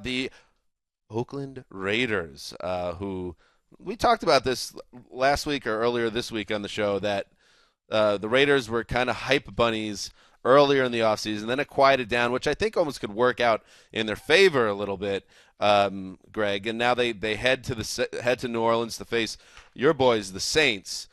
The Oakland Raiders, who we talked about this last week or earlier this week on the show, that the Raiders were kind of hype bunnies earlier in the offseason, then it quieted down, which I think almost could work out in their favor a little bit, Greg. And now they head to New Orleans to face your boys, the Saints.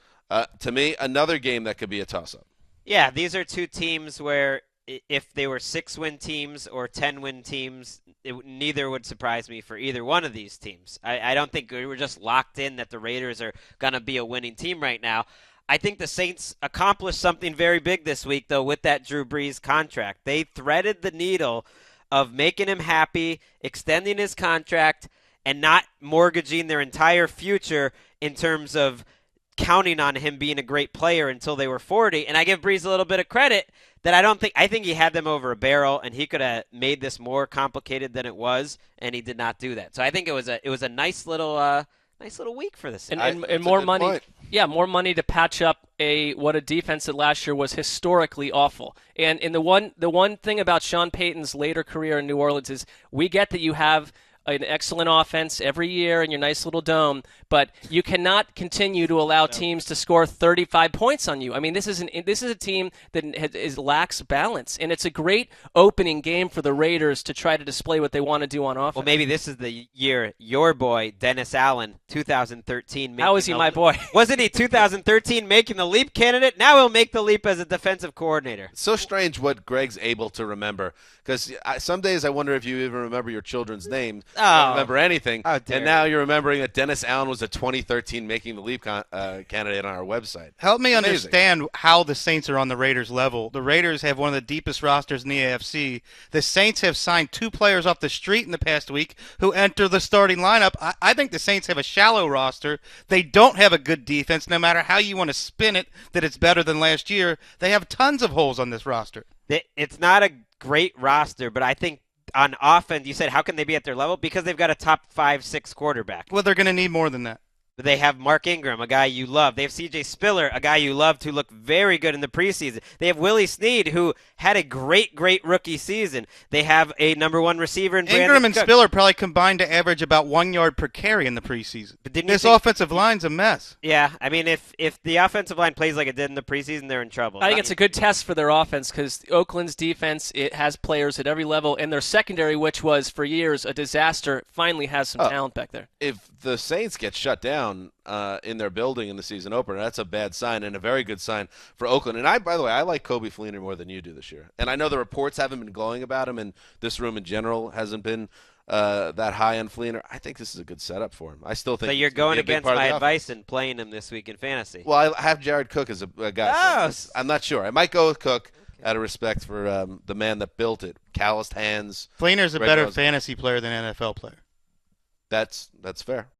To me, another game that could be a toss-up. Yeah, these are two teams where if they were 6-win teams or 10-win teams, neither would surprise me for either one of these teams. I don't think we're just locked in that the Raiders are going to be a winning team right now. I think the Saints accomplished something very big this week, though, with that Drew Brees contract. They threaded the needle of making him happy, extending his contract, and not mortgaging their entire future in terms of counting on him being a great player until they were 40. And I give Brees a little bit of credit that I think he had them over a barrel, and he could have made this more complicated than it was, and he did not do that. So I think it was a nice little week for this. And more money. Point. Yeah, more money to patch up what a defense that last year was historically awful. And the one thing about Sean Payton's later career in New Orleans is we get that you have an excellent offense every year in your nice little dome, but you cannot continue to allow teams to score 35 points on you. I mean, this is a team that lacks balance, and it's a great opening game for the Raiders to try to display what they want to do on offense. Well, maybe this is the year your boy, Dennis Allen, 2013. How is he my boy? Wasn't he 2013 making the leap candidate? Now he'll make the leap as a defensive coordinator. It's so strange what Greg's able to remember, because some days I wonder if you even remember your children's names. I don't remember anything. And now you're remembering that Dennis Allen was a 2013 Making the Leap candidate on our website. Help me understand how the Saints are on the Raiders level. The Raiders have one of the deepest rosters in the AFC. The Saints have signed 2 players off the street in the past week who enter the starting lineup. I think the Saints have a shallow roster. They don't have a good defense, no matter how you want to spin it, that it's better than last year. They have tons of holes on this roster. It's not a great roster, but I think on offense, you said, how can they be at their level? Because they've got a top 5-6 quarterback. Well, they're going to need more than that. They have Mark Ingram, a guy you love. They have C.J. Spiller, a guy you loved who looked very good in the preseason. They have Willie Snead, who had a great rookie season. They have a number 1 receiver in Brandon Ingram and Cook. Spiller probably combined to average about 1 yard per carry in the preseason. But This offensive line's a mess. Yeah, I mean, if the offensive line plays like it did in the preseason, they're in trouble. I think it's a good test for their offense because Oakland's defense, it has players at every level, and their secondary, which was for years a disaster, finally has some talent back there. If the Saints get shut down in their building in the season opener, that's a bad sign and a very good sign for Oakland. And by the way, I like Kobe Fleener more than you do this year. And I know the reports haven't been glowing about him, and this room in general hasn't been that high on Fleener. I think this is a good setup for him. I still think. So you're going against my advice advice and playing him this week in fantasy. Well, I have Jared Cook as a guy. Oh. So I'm not sure. I might go with Cook out of respect for the man that built it. Calloused hands. Fleener's a Greg better Rosen. fantasy player than NFL player. That's fair.